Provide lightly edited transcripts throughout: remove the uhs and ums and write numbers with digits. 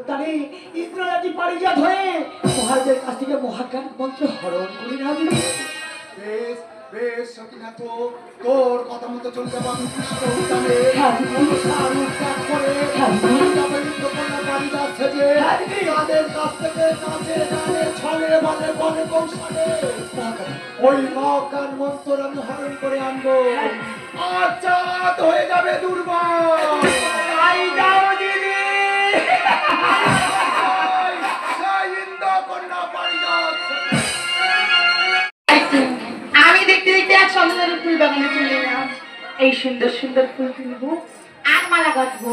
তারে ইন্দ্রজাতি পারিজাত হয়ে মহারাজের কাছ থেকে মহাজ্ঞান মন্ত্র হরণ করে না দিবে। বেশ বেশ সতীনাথ, তোর কথা মতো চলে যাবো আমি কৃষ্ণ উদ্যানে। তাদের কাছ থেকে কাছে জানে ছলে বলে বলে কৌশলে ওই মহাজ্ঞান মন্ত্র আমি হরণ করে আনবো। আচ্ছাদ হয়ে যাবে দুর্বল। তাই যাও দিদি। আমি দেখতে দেখতে এক সুন্দর ফুল বাগানে চলে এলাম। এই সুন্দর সুন্দর ফুল তুলবো আর মালা গাঁথবো।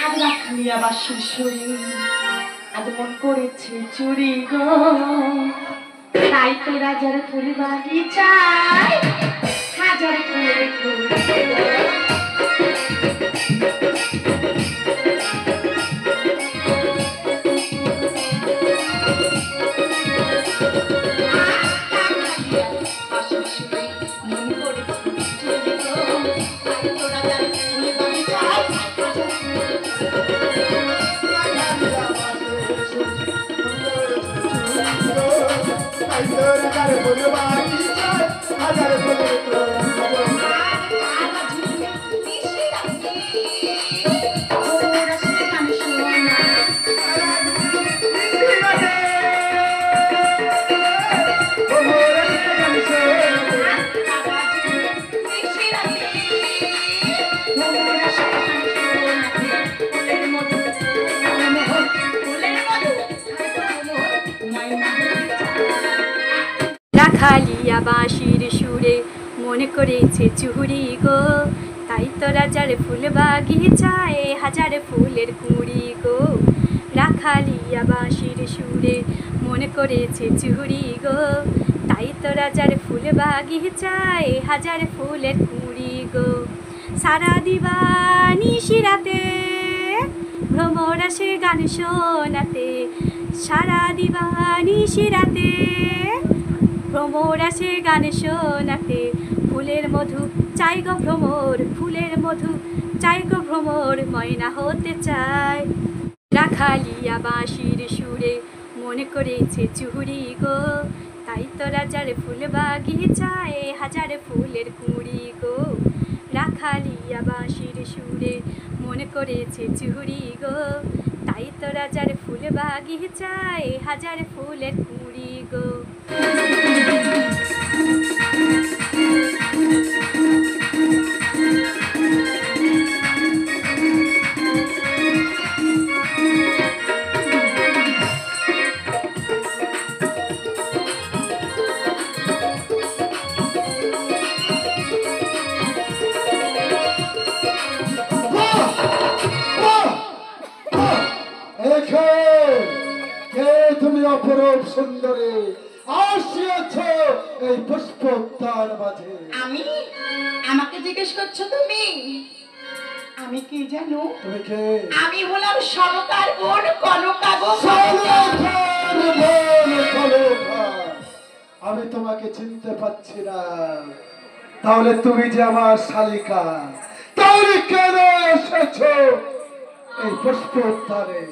আজ রাখালি আবার শিশুরি, আজ মন করেছে চুরি গো। তাই তো রাজার ফুল বাগিচায় হাজার ফুলের ফুল। রাখালিয়া বাঁশির সুরে মনে করেছে চুরি গো। তাই তো রাজার ফুল বাগিচায় হাজার ফুলের কুঁড়ি গো। রাখালিয়া বাঁশির সুরে মনে করেছে চুরি গো। তাই তো রাজার ফুল বাগিচায় হাজার ফুলের কুঁড়ি গো। সারা দিবানি শিরাতে ভ্রমরা সে গান শোনাতে। সারা দিবানি শিরাতে ভ্রমরা সে গান শোনাতে। ফুলের মধু চাই গো ভ্রমর, ফুলের মধু চাই গো ভ্রমর, ময়না হতে চায়। রাখালিয়া বাঁশির সুরে মনে করেছে চুরি গো। তাই তো রাজার ফুল বাগিচায় হাজার ফুলের কুঁড়ি গো। রাখালিয়া বাঁশির সুরে মনে করেছে চুরি গো। তাই তো রাজার ফুল বাগিচায় হাজার ফুলের কুঁড়ি গো। তুমি অপরূপ সুন্দরী আসিয়াছ এই পুষ্প উদ্যান মাঝে। আমি আমাকে জিজ্ঞেস করছো তুমি? আমি কি জানো? তুমি কে? আমি হলাম সরকার বোন কনকা গো। আমি তোমাকে চিনতে পারছি না। তাহলে তুমি যে আমার শালিকা, তাহলে কেন এসেছো এই পুষ্প উদ্যানে?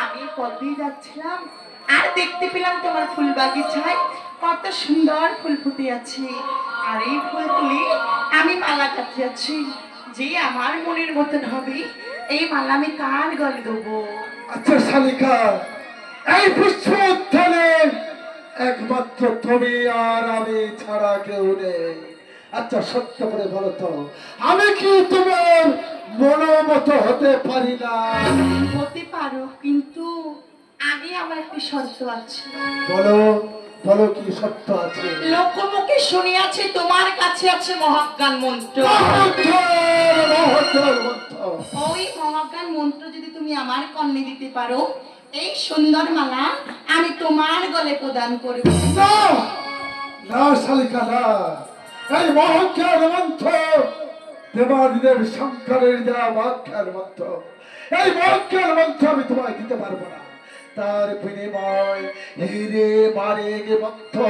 আমি পথ দিয়ে যাচ্ছিলাম আর দেখতে পেলাম তোমার ফুল বাগিচায় কত সুন্দর ফুল ফুটে আছে। আর এই ফুল তুলে আমি মালা গাঁথিয়াছি। যে আমার মনের মতন হবে এই মালা আমি কার গলে দেবো। আচ্ছা শালিকা, এই পুষ্প উদ্যানে একমাত্র তুমি আর আমি ছাড়া কেউ নেই। আচ্ছা সত্য করে বলো তো, আমি কি তোমার মনোমতো হতে পারি না? হতে পারো, কিন্তু আগে আমার একটা শর্ত আছে। বলো বলো, কি সত্য আছে? লোকমুখে শুনিয়াছি তোমার কাছে আছে মহাজ্ঞান মন্ত্র। ওই মহাজ্ঞান মন্ত্র যদি তুমি আমার কর্ণে দিতে পারো, এই সুন্দর মালা আমি তোমার গলে প্রদান করব। না না শালিকা না, এই মহাজ্ঞান মন্ত্র দেবাদিদেব শঙ্করের দেওয়া মহাজ্ঞান মন্ত্র। এই মহাজ্ঞান মন্ত্র আমি তোমায় দিতে পারবো না। তার বিনিময় হিরে মারেগ মন্ত্র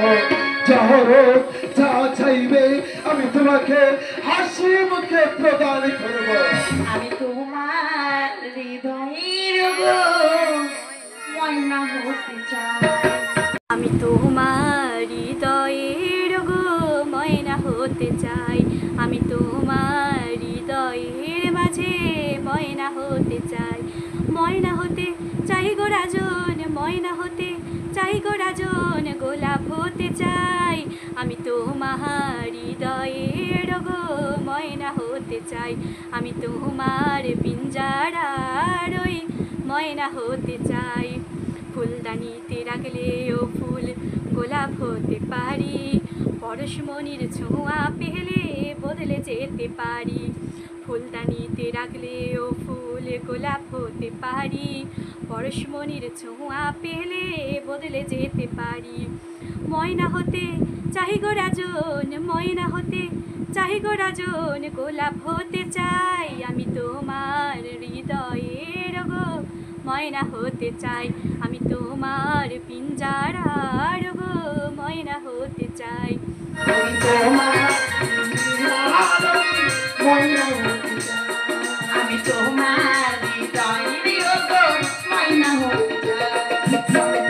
জহরত যা চাইবে আমি তোমাকে হাসি মুখে প্রদান করব। আমি তোমার হতে চাই। আমি তোমার হৃদয়ের গো ময়না হতে চাই, আমি তোমার হৃদয়ের মাঝে ময়না হতে চাই, ময়না হতে চাই গো রাজন, ময়না হতে চাই গো রাজন, গোলাপ হতে চাই, আমি তোমার হৃদয়ের গো ময়না হতে চাই, আমি তোমার পিঞ্জারার ওই ময়না হতে চাই। ফুলদানিতে রাখলেও ফুল গোলাপ হতে পারি, পরশমণির ছোঁয়া পেলে বদলে যেতে পারি, ফুলদানিতে রাখলেও ফুল গোলাপ হতে পারি, পরশমণির ছোঁয়া পেলে বদলে যেতে পারি, ময়না হতে চাই গো রাজন, ময়না হতে চাই গো রাজন, গোলাপ হতে চাই, আমি তোমার হৃদয়ের গো ময়না হতে চাই, আমি তোমার পিঞ্জারার গো ময়না হতে চাই। আমি তোমার ময়না হতে চাই, আমি তোমার হৃদয়ের গো ময়না হতে চাই, আমি তোমার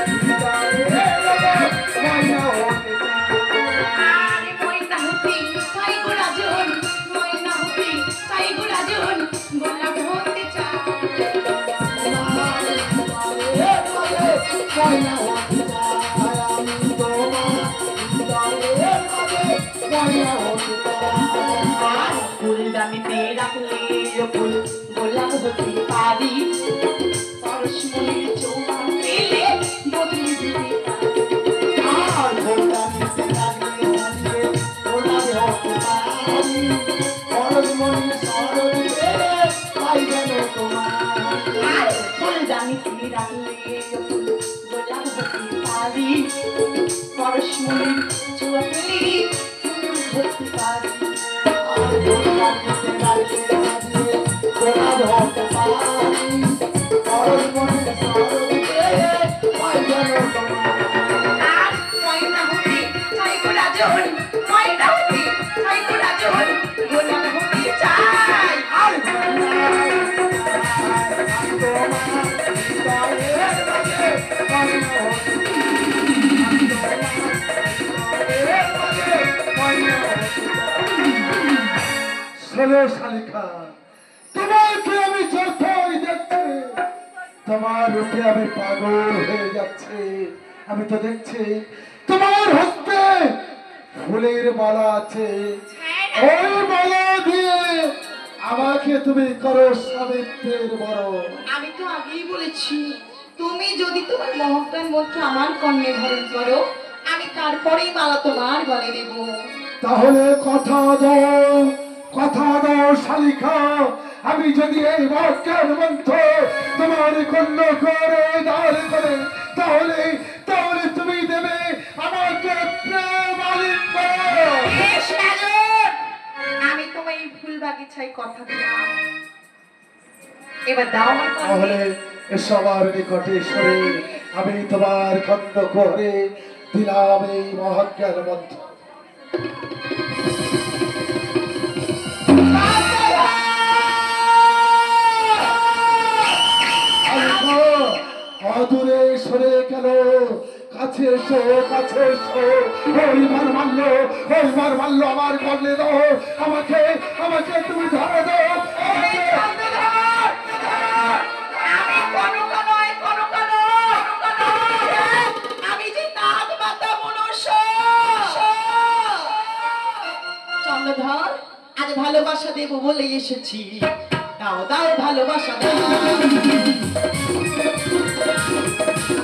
হৃদয়ের গো ময়না হতে চাই। আরে ময়না হতে চাই গো রাজন, ময়না হতে চাই গো রাজন, গোলাপ হতে চাই, ময়না হতে চাই, আমি তোমার হৃদয়ের মাঝে ময়না হতে চাই। ফুলদানিতে রাখলে ফুল গোলাপ হতে পারি, পরশমণির ছোঁয়া পেলে বদলে যেতে পারি, আর ফুলদানিতে রাখলে গোলাপ হতে পারি, পরশমণির শরৎ পেলে পাই যেন তোমার, আর ফুলদানিতে রাখলে ফুল গোলাপ হতে পারি, পরশমণির ছোঁয়া পেলে ফুল হতে পারি, আর ফুলদানিতে রাখলে গোলাপ হতে পারি, পরশমণির শরৎ পেলে পাই যেন তোমার। আর ময়না হতে চাই গো রাজন, ময়না হতে চাই গো রাজন, গোলাপ হতে চাই, আর শোনো শালিকা, তোমাকে আমি যতই দেখছি তোমার রূপে আমি পাগল হয়ে যাচ্ছি। আমি তো দেখছি তোমার হস্তে ফুলের মালা আছে, ওই মালা দিয়ে আমাকে তুমি করো সাবিত্রীর বরণ। আমি তো আগেই বলেছি, তুমি যদি তোমার মহত্তার মধ্যে আমার কর্ণে ধারণ করো, আমি তারপরেই মালা তোমার গলে দেব। তাহলে কথা দাও শালিকা, আমি যদি এই বাক্যের মন্ত্র তোমার কর্ণ করে দাঁড় করে, তাহলে তাহলে তুমি দেবে আমাকে প্রেম আলিঙ্গন। বেশ রাজন, আমি তোমায় এই ফুল বাগিচায় কথা দিলাম, এবার দাও আমার তাহলে কর্ণে। সবার নিকটে সরে আমি তোমার খন্ড করে দিলাম এই মহাজ্ঞান মন্ত্র। অদূরে সরে গেল, কাছে এসো কাছে এসো, ওই মার মারলো আমার কর্ণে দাও, আমাকে আমাকে তুমি ধরে দাও। আমি কনক নয়, কনক নয়, আমি যে নাগ মাতা মনসা। চন্দ্রধর, আজ ভালোবাসা দেব বলে এসেছি, দাও দাও ভালোবাসা দাও,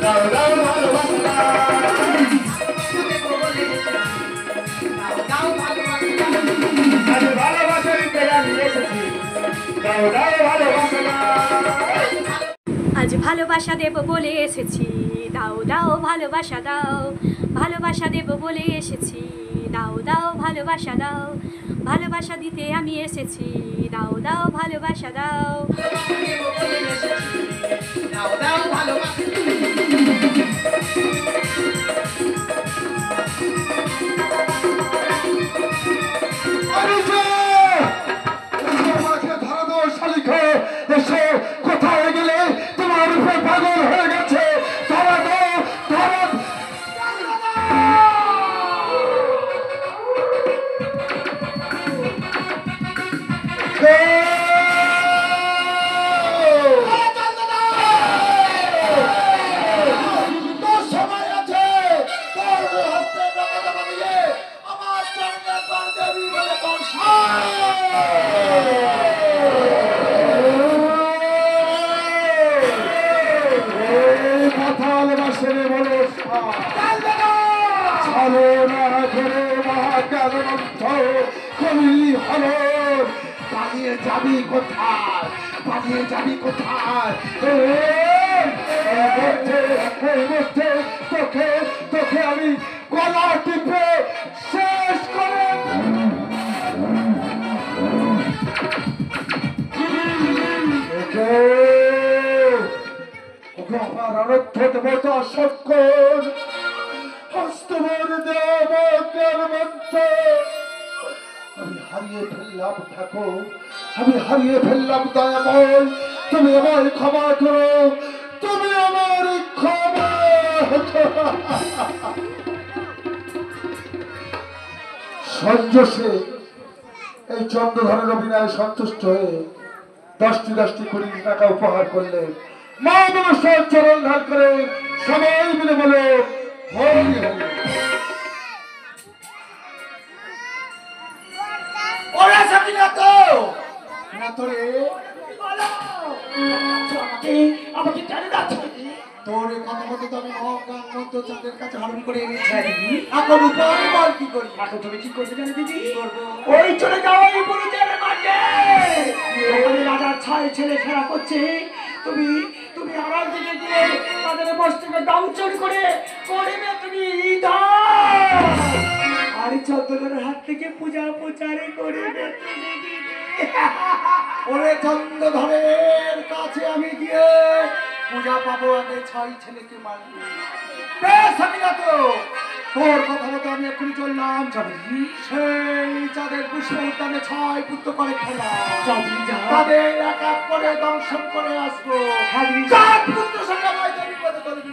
দাও দাও ভালোবাসা দাও, দেব বলে এসেছি, দাও দাও ভালোবাসা দাও, আজ ভালোবাসা দিতে আমি এসেছি, দাও দাও ভালোবাসা দাও। আজ ভালোবাসা দেব বলে এসেছি, দাও দাও ভালোবাসা দাও, ভালোবাসা দেব বলে এসেছি, দাও দাও ভালোবাসা দাও, ভালোবাসা দিতে আমি এসেছি, দাও দাও ভালোবাসা দাও। দাও দাও ভালোবাসা আমাকে ধরা দাও শালিকা, এসো, কোথায় গেলে? তোমার উপর পাগল হয়ে গেছে, যাবি কোথায়? পালিয়ে যাবি কোথায়? এই মুহূর্তে তোকে তোকে আমি গলা টিপে শেষ করে আমার অনর্থ দেবতা শঙ্কর হস্তবর দেবজ্ঞান মন্ত্র আমি হারিয়ে ফেললাম ঠাকুর, আমি হারিয়ে ফেললাম দয়াময়, তুমি আমায় ক্ষমা করো, তুমি আমার ক্ষমা সঞ্জসে এই চন্দ্রধরের অভিনয় সন্তুষ্ট হয়ে 10টি কোটি টাকা উপহার করলে মা মনসার চরণ ধার করে সবাই মিলে বলে হরি হরি। ওরা সাকি না তো না তো রে, বলো আমাকে কেন যাচ্ছ তোর এই কথা মতো তো আমি মহাজ্ঞান মন্ত্র চাঁদের কাছে হরণ করে এনেছি। এখন উপায় বল কি করি? এখন তুমি কি করতে জানো দিদি? করবো ওই চলে যাও এই বুড়িদের মাঠে, ওখানে রাজার ছায় ছেলে খেলা করছে, তুমি তুমি আড়াল দিকে গিয়ে তাদের মস্তকে দাউচন করে করবে তুমি আর চন্দ্রের হাত থেকে পূজা প্রচারে করবে তুমি দিদি। ওরে চন্দ্রধরের কাছে আমি গিয়ে পূজা পাবো, আগে 6 ছেলেকে মারবো। বেশ আমি না তো, তোর কথা মতো আমি এক্ষুনি চললাম। সেই চাঁদের পুষ্প উদ্যানে 6 পুত্র করে খেলা, তাদের এক এক করে দংশন করে আসবো। 4 পুত্র সংখ্যা ময়দানি করে করবি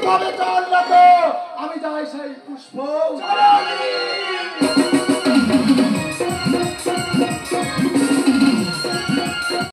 তবে চল না তো, আমি যাই সেই পুষ্প। চলো দিদি।